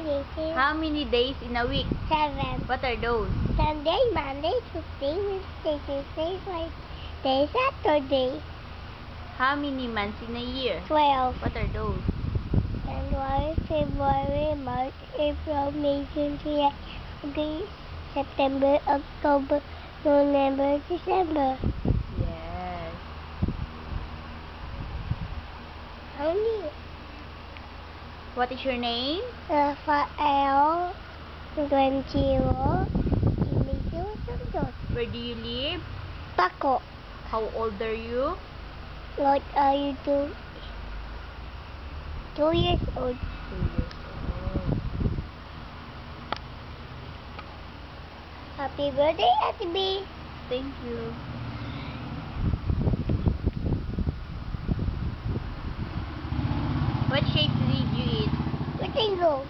days. How many days in a week? 7. What are those? Sunday, Monday, Tuesday, Wednesday, Thursday, Friday, Saturday. How many months in a year? 12. What are those? January, February, March, April, May, June, July, August, September, October, November, December. Yes. How many? What is your name? Rafael, 20, Where do you live? Paco. How old are you? What are you doing? 2 years old. 2 years old. Happy birthday, Ate B. Thank you. What shapes did you eat? Rectangle.